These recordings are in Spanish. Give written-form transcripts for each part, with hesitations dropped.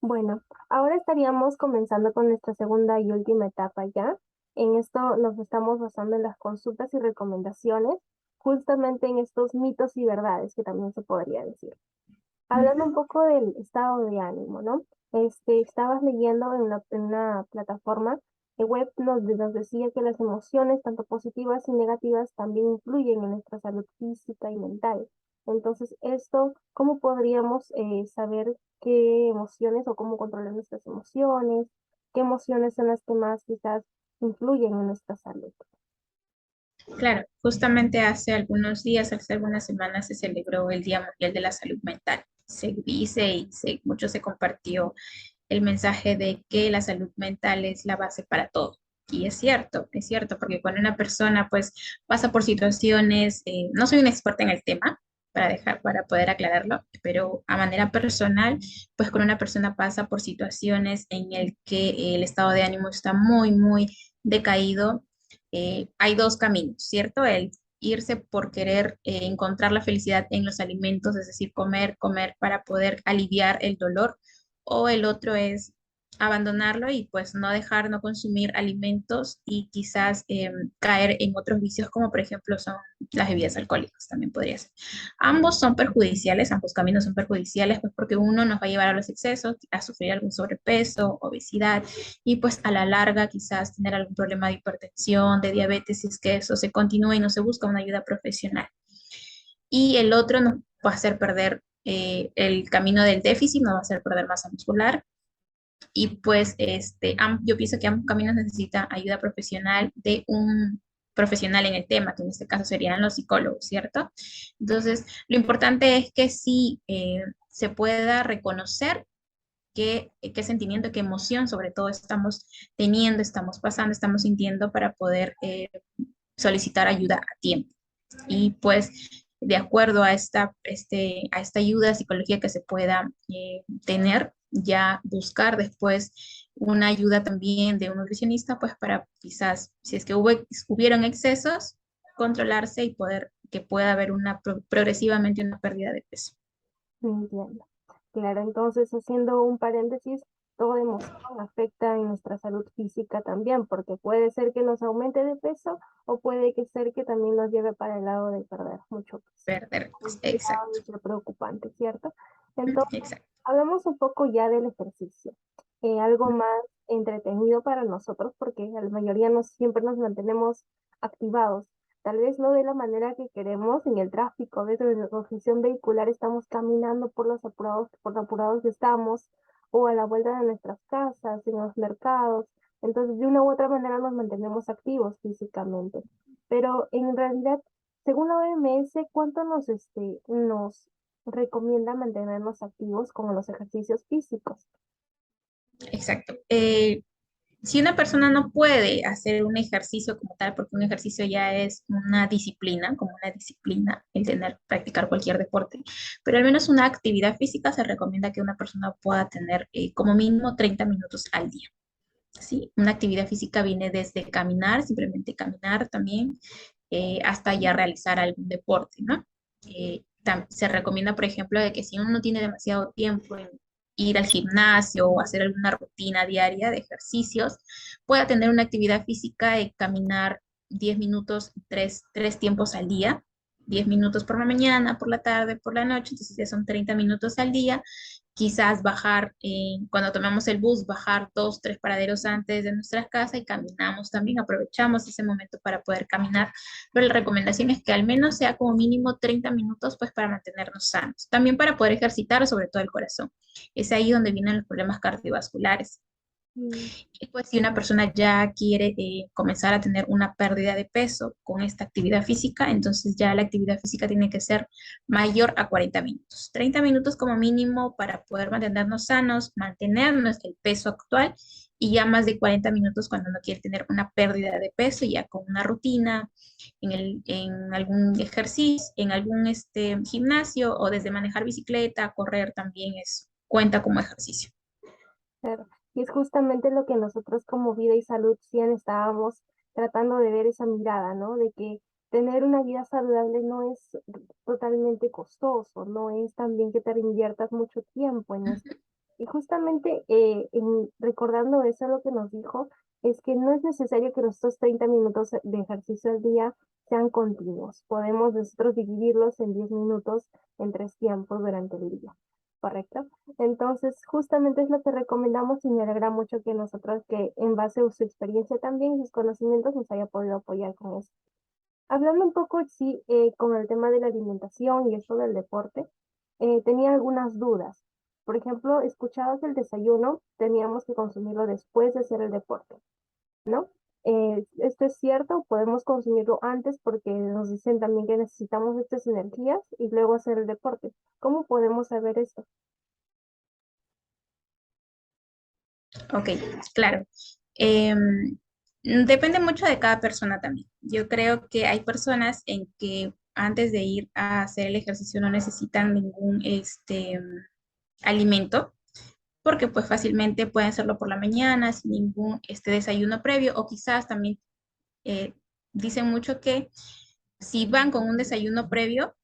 Bueno, ahora estaríamos comenzando con nuestra segunda y última etapa ya. En esto nos estamos basando en las consultas y recomendaciones, justamente en estos mitos y verdades que también se podría decir. Hablando un poco del estado de ánimo, ¿no? Estabas leyendo en una plataforma de web nos decía que las emociones, tanto positivas y negativas, también influyen en nuestra salud física y mental. Entonces, ¿cómo podríamos saber qué emociones o cómo controlar nuestras emociones? ¿Qué emociones son las que más quizás influyen en nuestra salud? Claro, justamente hace algunos días, hace algunas semanas se celebró el Día Mundial de la Salud Mental. Se dice mucho se compartió el mensaje de que la salud mental es la base para todo. Y es cierto, porque cuando una persona pues pasa por situaciones, no soy una experta en el tema, para poder aclararlo, pero a manera personal, pues cuando una persona pasa por situaciones en el que el estado de ánimo está muy decaído, hay dos caminos, ¿cierto? El irse por querer encontrar la felicidad en los alimentos, es decir, comer para poder aliviar el dolor, o el otro es abandonarlo y pues no dejar, no consumir alimentos y quizás caer en otros vicios como por ejemplo son las bebidas alcohólicas, también podría ser. Ambos son perjudiciales, ambos caminos son perjudiciales, pues porque uno nos va a llevar a los excesos, a sufrir algún sobrepeso, obesidad, y pues a la larga quizás tener algún problema de hipertensión, de diabetes, si es que eso se continúa y no se busca una ayuda profesional. Y el otro nos va a hacer perder el camino del déficit, nos va a hacer perder masa muscular. Y pues yo pienso que ambos caminos necesitan ayuda profesional de un profesional en el tema, que en este caso serían los psicólogos, ¿cierto? Entonces, lo importante es que sí se pueda reconocer qué sentimiento, qué emoción sobre todo estamos teniendo, estamos pasando, estamos sintiendo para poder solicitar ayuda a tiempo. Y pues de acuerdo a a esta ayuda psicológica que se pueda tener, ya buscar después una ayuda también de un nutricionista, pues para quizás, si es que hubieron excesos, controlarse y que pueda haber progresivamente una pérdida de peso. Entiendo. Claro, entonces haciendo un paréntesis, toda emoción afecta en nuestra salud física también, porque puede ser que nos aumente de peso o puede que ser que también nos lleve para el lado de perder mucho peso. Perder, Ya exacto, es lo preocupante, ¿cierto? Entonces, exacto. hablamos un poco ya del ejercicio, algo más entretenido para nosotros, porque la mayoría siempre nos mantenemos activados. Tal vez no de la manera que queremos en el tráfico, a veces en la congestión vehicular estamos caminando por lo apurados que estamos, o a la vuelta de nuestras casas, en los mercados. Entonces, de una u otra manera nos mantenemos activos físicamente. Pero en realidad, según la OMS, ¿cuánto nos recomienda mantenernos activos con los ejercicios físicos? Exacto. Si una persona no puede hacer un ejercicio como tal, porque un ejercicio ya es una disciplina, como una disciplina, el practicar cualquier deporte, pero al menos una actividad física se recomienda que una persona pueda tener como mínimo 30 minutos al día. ¿Sí? Una actividad física viene desde caminar, simplemente caminar también, hasta ya realizar algún deporte, ¿no? Se recomienda, por ejemplo, de que si uno no tiene demasiado tiempo en ir al gimnasio o hacer alguna rutina diaria de ejercicios, pueda tener una actividad física de caminar 10 minutos, tres tiempos al día, 10 minutos por la mañana, por la tarde, por la noche, entonces ya son 30 minutos al día. Quizás bajar, cuando tomamos el bus, bajar dos, tres paraderos antes de nuestra casa y caminamos también, aprovechamos ese momento para poder caminar, pero la recomendación es que al menos sea como mínimo 30 minutos, pues para mantenernos sanos, también para poder ejercitar sobre todo el corazón. Es ahí donde vienen los problemas cardiovasculares. Mm. Y pues si una persona ya quiere comenzar a tener una pérdida de peso con esta actividad física, entonces ya la actividad física tiene que ser mayor a 40 minutos. 30 minutos como mínimo para poder mantenernos sanos, mantenernos el peso actual y ya más de 40 minutos cuando uno quiere tener una pérdida de peso, ya con una rutina, en algún ejercicio, en algún gimnasio o desde manejar bicicleta, correr también cuenta como ejercicio. Claro. Y es justamente lo que nosotros como Vida y Salud 100 estábamos tratando de ver esa mirada, ¿no? De que tener una vida saludable no es totalmente costoso, no es también que te inviertas mucho tiempo en esto. Y justamente recordando eso, lo que nos dijo es que no es necesario que nuestros 30 minutos de ejercicio al día sean continuos. Podemos nosotros dividirlos en 10 minutos en 3 tiempos durante el día, ¿correcto? Entonces, justamente es lo que recomendamos y me alegra mucho que nosotros, que en base a su experiencia también y sus conocimientos, nos haya podido apoyar con eso. Hablando un poco, sí, con el tema de la alimentación y eso del deporte, tenía algunas dudas. Por ejemplo, escuchaba que el desayuno teníamos que consumirlo después de hacer el deporte, ¿no? ¿Esto es cierto? ¿Podemos consumirlo antes porque nos dicen también que necesitamos estas energías y luego hacer el deporte? ¿Cómo podemos saber esto? Ok, claro. Depende mucho de cada persona también. Yo creo que hay personas en que antes de ir a hacer el ejercicio no necesitan ningún alimento, porque pues fácilmente pueden hacerlo por la mañana sin ningún desayuno previo, o quizás también eh, dicen mucho que si van con un desayuno previo,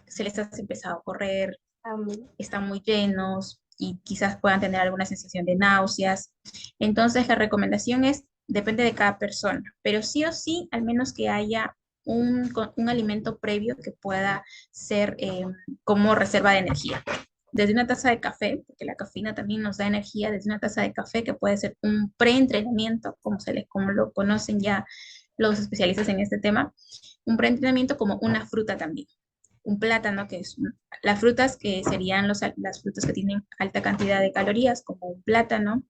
se les hace pesado correr, Am, están muy llenos y quizás puedan tener alguna sensación de náuseas. Entonces, la recomendación es, depende de cada persona, pero sí o sí, al menos que haya un alimento previo que pueda ser como reserva de energía. Desde una taza de café, porque la cafeína también nos da energía, desde una taza de café que puede ser un preentrenamiento, como lo conocen ya los especialistas en este tema, un preentrenamiento como una fruta también, un plátano, las frutas que serían las frutas que tienen alta cantidad de calorías, como un plátano,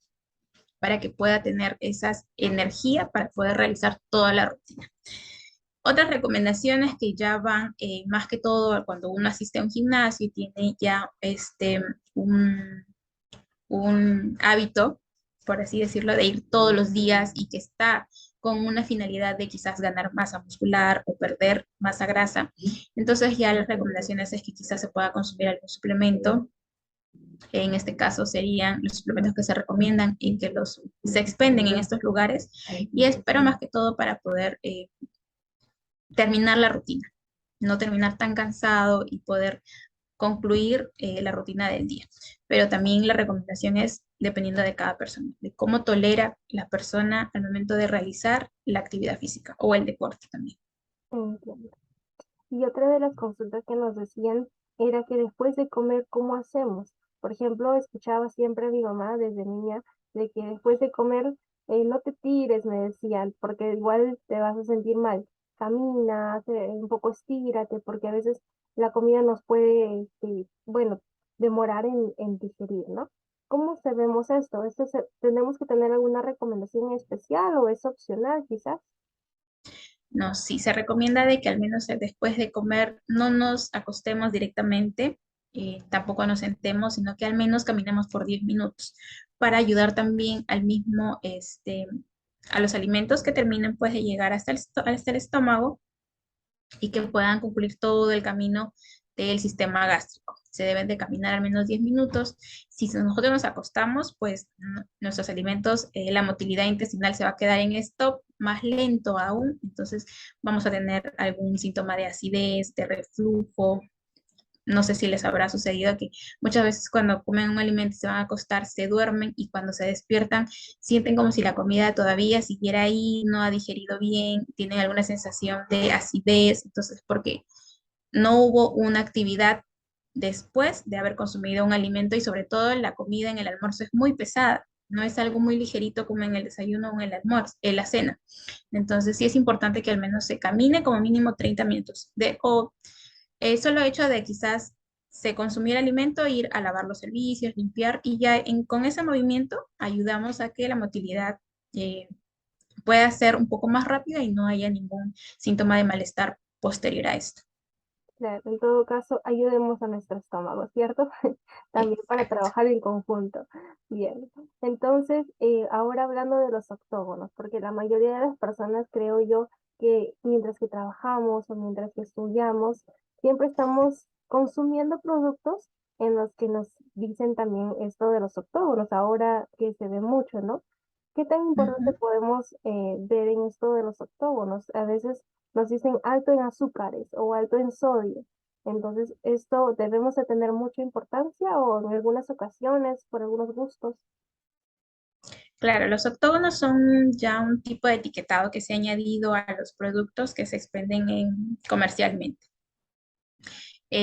para que pueda tener esa energía para poder realizar toda la rutina. Otras recomendaciones que ya van más que todo cuando uno asiste a un gimnasio y tiene ya un, un hábito, por así decirlo, de ir todos los días y que está con una finalidad de quizás ganar masa muscular o perder masa grasa. Entonces ya las recomendaciones es que quizás se pueda consumir algún suplemento. En este caso serían los suplementos que se recomiendan y que se expenden en estos lugares. Y espero más que todo para poder terminar la rutina, no terminar tan cansado y poder concluir la rutina del día. Pero también la recomendación es dependiendo de cada persona, de cómo tolera la persona al momento de realizar la actividad física o el deporte también. entiendo. Y otra de las consultas que nos decían era que después de comer, ¿cómo hacemos? Por ejemplo, escuchaba siempre a mi mamá desde niña de que después de comer, no te tires, me decían, porque igual te vas a sentir mal. Camina, un poco estírate, porque a veces la comida nos puede, bueno, demorar en digerir, ¿no? ¿Cómo sabemos esto? ¿Tenemos que tener alguna recomendación especial o es opcional quizás? No, sí, se recomienda de que al menos después de comer no nos acostemos directamente, tampoco nos sentemos, sino que al menos caminemos por 10 minutos para ayudar también a los alimentos que terminen pues de llegar hasta el estómago y que puedan cumplir todo el camino del sistema gástrico. Se deben de caminar al menos 10 minutos. Si nosotros nos acostamos, pues nuestros alimentos, la motilidad intestinal se va a quedar en stop más lento aún, entonces vamos a tener algún síntoma de acidez, de reflujo. No sé si les habrá sucedido que muchas veces cuando comen un alimento y se van a acostar, se duermen y cuando se despiertan sienten como si la comida todavía siguiera ahí, no ha digerido bien, tienen alguna sensación de acidez, entonces porque no hubo una actividad después de haber consumido un alimento y sobre todo la comida en el almuerzo es muy pesada. No es algo muy ligerito como en el desayuno o en el almuerzo, en la cena. Entonces sí es importante que al menos se camine como mínimo 30 minutos. Solo hecho de quizás se consumir alimento, ir a lavar los servicios, limpiar y ya con ese movimiento ayudamos a que la motilidad eh, pueda ser un poco más rápida y no haya ningún síntoma de malestar posterior a esto. Claro, en todo caso, ayudemos a nuestro estómago, ¿cierto? También para Exacto. trabajar en conjunto. Bien, entonces, ahora hablando de los octógonos, porque la mayoría de las personas creo yo que mientras que trabajamos o mientras que estudiamos, siempre estamos consumiendo productos en los que nos dicen también esto de los octógonos, ahora que se ve mucho, ¿no? ¿Qué tan importante Ujú. podemos ver en esto de los octógonos? A veces nos dicen alto en azúcares o alto en sodio. Entonces, esto debemos de tener mucha importancia o en algunas ocasiones, por algunos gustos. Claro, los octógonos son ya un tipo de etiquetado que se ha añadido a los productos que se expenden comercialmente.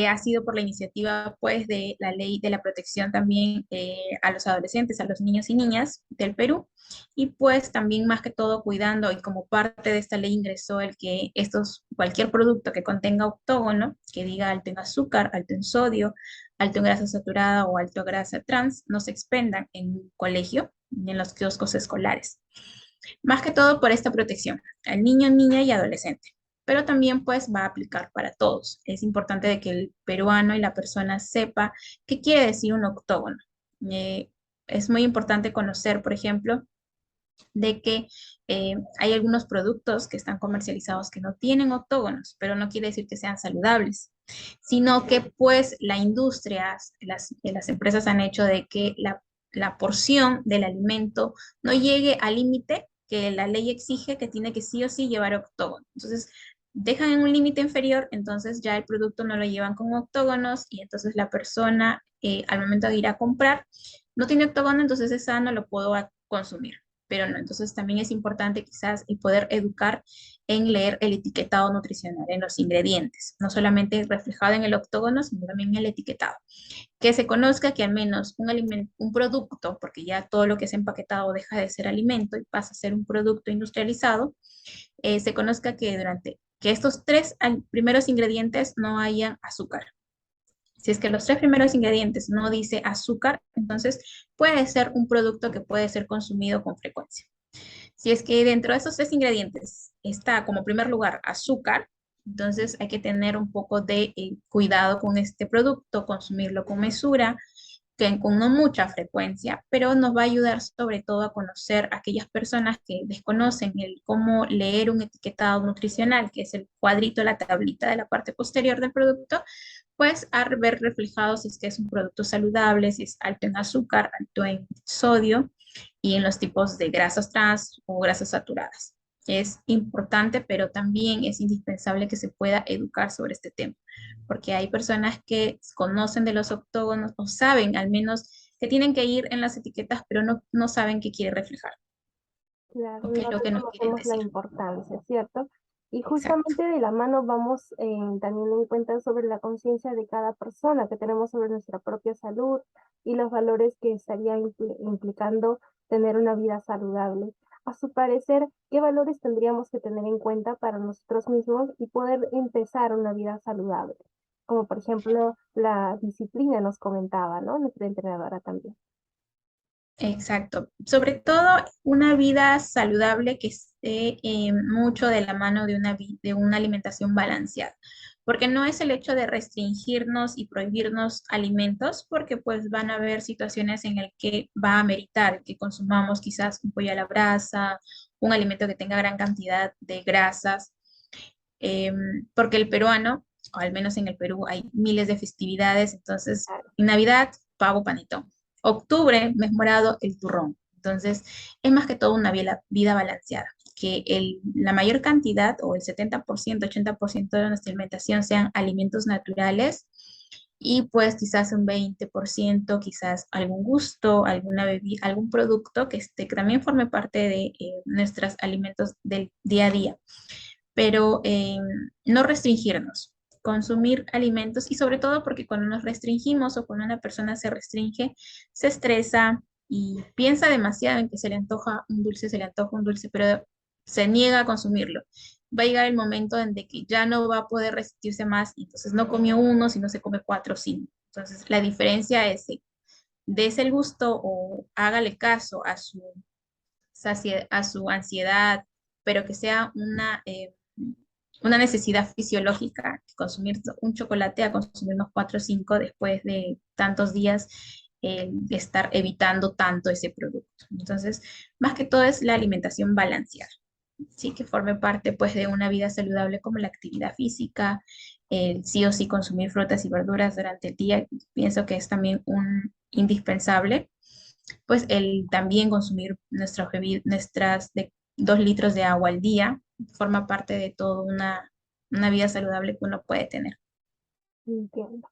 Ha sido por la iniciativa pues de la ley de la protección también a los adolescentes, a los niños y niñas del Perú, y pues también más que todo cuidando y como parte de esta ley ingresó el que cualquier producto que contenga octógono, que diga alto en azúcar, alto en sodio, alto en grasa saturada o alto en grasa trans, no se expendan en un colegio ni en los kioscos escolares. Más que todo por esta protección al niño, niña y adolescente, pero también pues va a aplicar para todos. Es importante de que el peruano y la persona sepa qué quiere decir un octógono. Eh, es muy importante conocer, por ejemplo, de que hay algunos productos que están comercializados que no tienen octógonos, pero no quiere decir que sean saludables, sino que pues la industria, las empresas han hecho de que la porción del alimento no llegue al límite que la ley exige que tiene que sí o sí llevar octógono. Entonces, dejan en un límite inferior, entonces ya el producto no lo llevan con octógonos y entonces la persona al momento de ir a comprar no tiene octógono, entonces esa no lo puedo consumir, pero no. Entonces también es importante quizás el poder educar en leer el etiquetado nutricional en los ingredientes, no solamente reflejado en el octógono, sino también en el etiquetado. Que se conozca que al menos un alimento, un producto, porque ya todo lo que es empaquetado deja de ser alimento y pasa a ser un producto industrializado, se conozca que que estos tres primeros ingredientes no hayan azúcar. Si es que los tres primeros ingredientes no dice azúcar, entonces puede ser un producto que puede ser consumido con frecuencia. Si es que dentro de esos tres ingredientes está como primer lugar azúcar, entonces hay que tener un poco de cuidado con este producto, consumirlo con mesura, con no mucha frecuencia, pero nos va a ayudar sobre todo a conocer a aquellas personas que desconocen el cómo leer un etiquetado nutricional, que es el cuadrito, la tablita de la parte posterior del producto, pues a ver reflejado si es que es un producto saludable, si es alto en azúcar, alto en sodio y en los tipos de grasas trans o grasas saturadas. Es importante, pero también es indispensable que se pueda educar sobre este tema, porque hay personas que conocen de los octógonos o saben al menos que tienen que ir en las etiquetas, pero no saben qué quiere reflejar Claro, o qué es no lo que nos quieren reconocemos la decir. importancia, ¿cierto? Y Exacto. justamente de la mano vamos también en cuenta sobre la conciencia de cada persona que tenemos sobre nuestra propia salud y los valores que estaría implicando tener una vida saludable. A su parecer, ¿qué valores tendríamos que tener en cuenta para nosotros mismos y poder empezar una vida saludable? Como por ejemplo la disciplina nos comentaba, ¿no? Nuestra entrenadora también. Exacto. Sobre todo una vida saludable que esté mucho de la mano de de una alimentación balanceada. Porque no es el hecho de restringirnos y prohibirnos alimentos, porque pues van a haber situaciones en las que va a meritar que consumamos quizás un pollo a la brasa, un alimento que tenga gran cantidad de grasas, porque el peruano, o al menos en el Perú, hay miles de festividades, entonces en Navidad, pavo panetón. Octubre, mes morado, el turrón. Entonces, es más que todo una vida balanceada, que la mayor cantidad o el 70%, 80% de nuestra alimentación sean alimentos naturales y pues quizás un 20%, quizás algún gusto, alguna bebida, algún producto que también forme parte de nuestros alimentos del día a día, pero no restringirnos, consumir alimentos y sobre todo porque cuando nos restringimos o cuando una persona se restringe, se estresa y piensa demasiado en que se le antoja un dulce, se le antoja un dulce, pero se niega a consumirlo. Va a llegar el momento en de que ya no va a poder resistirse más y entonces no comió uno, sino se come cuatro o cinco. Entonces la diferencia es dese el gusto o hágale caso a a su ansiedad, pero que sea una necesidad fisiológica, consumir un chocolate a consumir unos 4 o 5 después de tantos días de estar evitando tanto ese producto. Entonces, más que todo es la alimentación balanceada, sí que forme parte pues de una vida saludable como la actividad física, el sí o sí consumir frutas y verduras durante el día, pienso que es también un indispensable pues el también consumir nuestras de 2 litros de agua al día forma parte de toda una vida saludable que uno puede tener. Entiendo.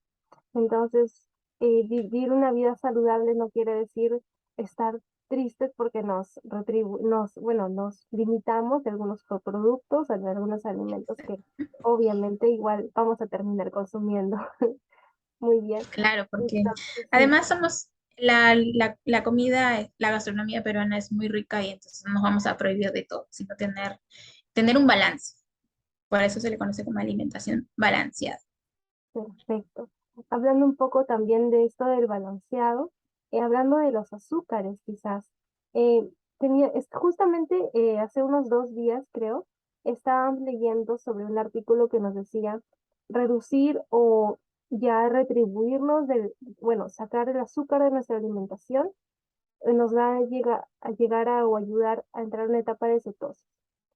Entonces, vivir una vida saludable no quiere decir estar tristes porque bueno, nos limitamos de algunos productos, de algunos alimentos que obviamente igual vamos a terminar consumiendo. Muy bien. Claro, porque Entonces, sí, además somos, la comida, la gastronomía peruana es muy rica y entonces no nos vamos a prohibir de todo, sino tener un balance. Por eso se le conoce como alimentación balanceada. perfecto. Hablando un poco también de esto del balanceado, hablando de los azúcares, quizás. Justamente hace unos 2 días, creo, estaba leyendo sobre un artículo que nos decía reducir o ya retribuirnos bueno, sacar el azúcar de nuestra alimentación, nos va a llegar o ayudar a entrar en una etapa de cetosis.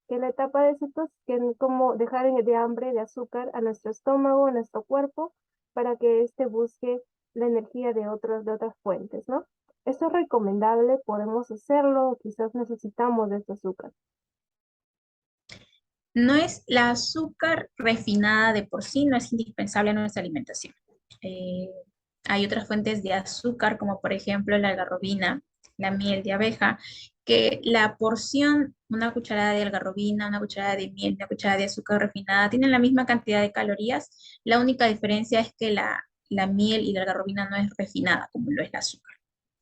Que la etapa de cetosis que es como dejar de hambre de azúcar a nuestro estómago, a nuestro cuerpo, para que éste busque la energía de otras fuentes, ¿no? Esto es recomendable, podemos hacerlo, o quizás necesitamos de este azúcar. No es la azúcar refinada de por sí, no es indispensable en nuestra alimentación. Eh, Hay otras fuentes de azúcar, como por ejemplo la algarrobina, la miel de abeja, que la porción, una cucharada de algarrobina, una cucharada de miel, una cucharada de azúcar refinada, tienen la misma cantidad de calorías. La única diferencia es que la miel y la algarrobina no es refinada, como lo es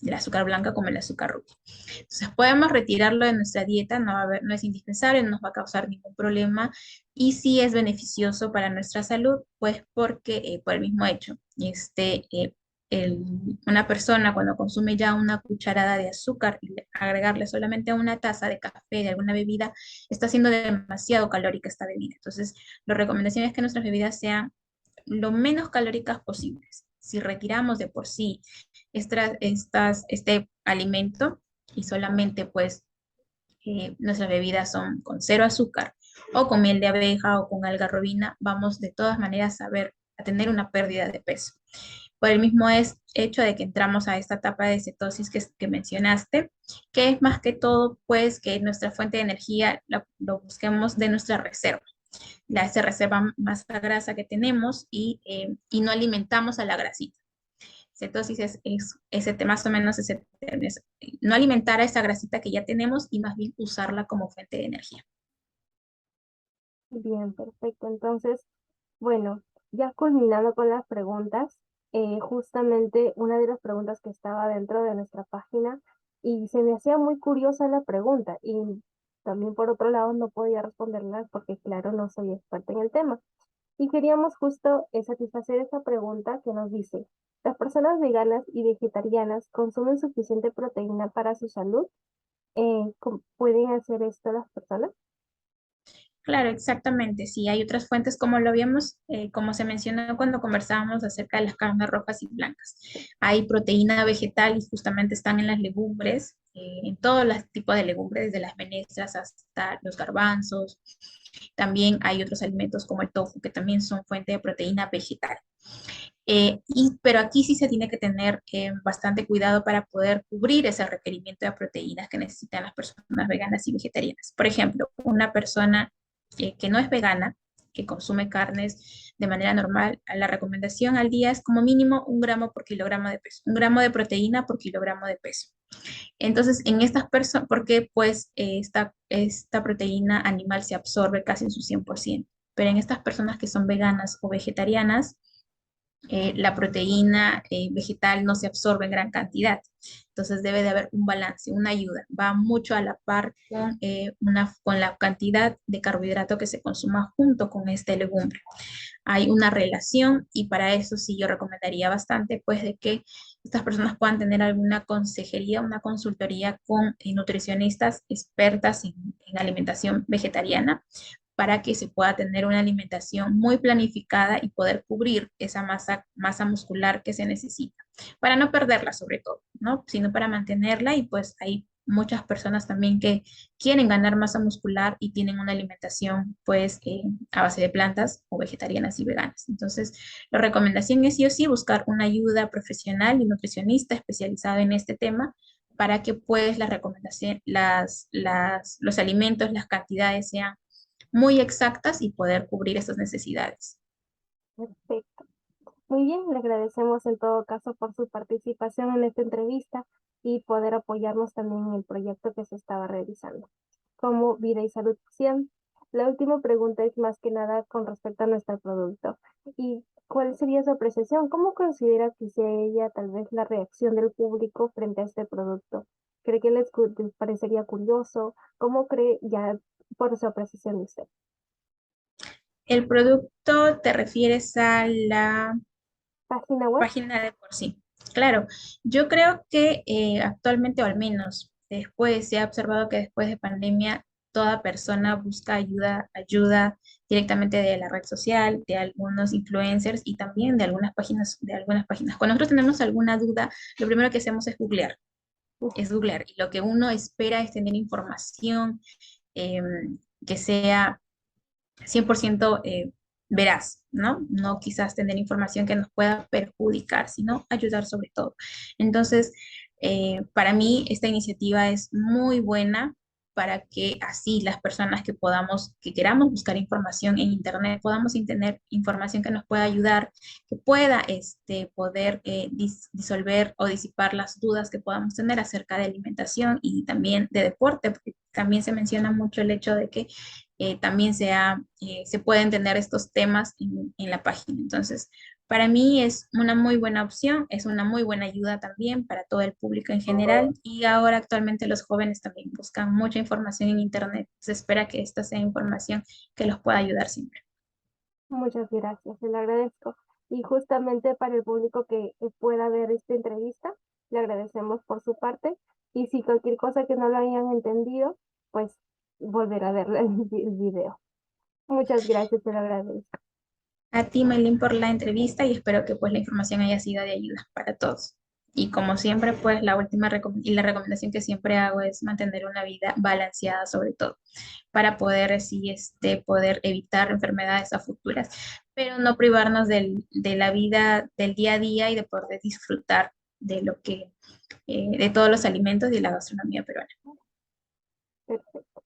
el azúcar blanca como el azúcar rubia. Entonces podemos retirarlo de nuestra dieta, no es indispensable, no nos va a causar ningún problema y sí es beneficioso para nuestra salud, pues porque por el mismo hecho, una persona cuando consume ya una cucharada de azúcar y agregarle solamente una taza de café, de alguna bebida, está siendo demasiado calórica esta bebida. Entonces, la recomendación es que nuestras bebidas sean lo menos calóricas posibles. Si retiramos de por sí este alimento y solamente pues nuestras bebidas son con cero azúcar o con miel de abeja o con algarrobina, vamos de todas maneras a tener una pérdida de peso. Por el mismo hecho de que entramos a esta etapa de cetosis que mencionaste, que es más que todo pues que nuestra fuente de energía lo busquemos de nuestra reserva. Se reserva más la grasa que tenemos y no alimentamos a la grasita. Cetosis es ese, más o menos ese término, no alimentar a esa grasita que ya tenemos y más bien usarla como fuente de energía. Bien, perfecto. Entonces, bueno, ya culminando con las preguntas, justamente una de las preguntas que estaba dentro de nuestra página y se me hacía muy curiosa la pregunta y también por otro lado no podía responderla porque claro, no soy experta en el tema. Y queríamos justo satisfacer esa pregunta que nos dice, ¿las personas veganas y vegetarianas consumen suficiente proteína para su salud? ¿Pueden hacer esto las personas? Claro, exactamente. Sí, hay otras fuentes, como lo habíamos, como se mencionó cuando conversábamos acerca de las carnes rojas y blancas. Hay proteína vegetal y justamente están en las legumbres, en todos los tipos de legumbres, desde las menestras hasta los garbanzos. También hay otros alimentos como el tofu, que también son fuente de proteína vegetal. Pero aquí sí se tiene que tener bastante cuidado para poder cubrir ese requerimiento de proteínas que necesitan las personas veganas y vegetarianas. Por ejemplo, una persona que no es vegana, que consume carnes de manera normal, la recomendación al día es como mínimo 1 gramo por kilogramo de peso, 1 gramo de proteína por kilogramo de peso. Entonces, en estas personas, porque pues esta proteína animal se absorbe casi en su 100%, pero en estas personas que son veganas o vegetarianas, la proteína vegetal no se absorbe en gran cantidad. Entonces debe de haber un balance, una ayuda. Va mucho a la par con la cantidad de carbohidrato que se consuma junto con este legumbre. Hay una relación y para eso sí yo recomendaría bastante pues de que estas personas puedan tener alguna consejería, una consultoría con nutricionistas expertas en alimentación vegetariana para que se pueda tener una alimentación muy planificada y poder cubrir esa masa muscular que se necesita, para no perderla sobre todo, ¿no? Sino para mantenerla y pues hay muchas personas también que quieren ganar masa muscular y tienen una alimentación pues a base de plantas o vegetarianas y veganas. Entonces, la recomendación es sí o sí buscar una ayuda profesional y nutricionista especializado en este tema para que pues las recomendaciones, los alimentos, las cantidades sean muy exactas y poder cubrir esas necesidades. Perfecto. Muy bien, le agradecemos en todo caso por su participación en esta entrevista y poder apoyarnos también en el proyecto que se estaba realizando. Como Vida y Salud 100. La última pregunta es más que nada con respecto a nuestro producto. ¿Y cuál sería su apreciación? ¿Cómo considera que sería tal vez la reacción del público frente a este producto? ¿Cree que les parecería curioso? ¿Cómo cree ya por su apreciación de usted? ¿El producto te refieres a la ¿Página web? página de por sí? Claro, yo creo que actualmente, o al menos después, se ha observado que después de pandemia, toda persona busca ayuda directamente de la red social, de algunos influencers y también de algunas páginas. Cuando nosotros tenemos alguna duda, lo primero que hacemos es googlear. Y lo que uno espera es tener información que sea 100% veraz, ¿no? No quizás tener información que nos pueda perjudicar, sino ayudar sobre todo. Entonces, para mí esta iniciativa es muy buena para que así las personas que queramos buscar información en Internet, podamos tener información que nos pueda ayudar, que pueda poder disolver o disipar las dudas que podamos tener acerca de alimentación y también de deporte, porque también se menciona mucho el hecho de que también se pueden tener estos temas en la página. Entonces, para mí es una muy buena opción, es una muy buena ayuda también para todo el público en general y ahora actualmente los jóvenes también buscan mucha información en Internet. Se espera que esta sea información que los pueda ayudar siempre. Muchas gracias, se lo agradezco. Y justamente para el público que pueda ver esta entrevista, le agradecemos por su parte. Y si cualquier cosa que no lo hayan entendido, pues volver a ver el video. Muchas gracias, se lo agradezco. A ti, Melin, por la entrevista y espero que pues la información haya sido de ayuda para todos. Y como siempre, pues la recomendación que siempre hago es mantener una vida balanceada sobre todo, para poder así poder evitar enfermedades a futuras, pero no privarnos de la vida del día a día y de poder disfrutar de todos los alimentos y de la gastronomía peruana. Perfecto.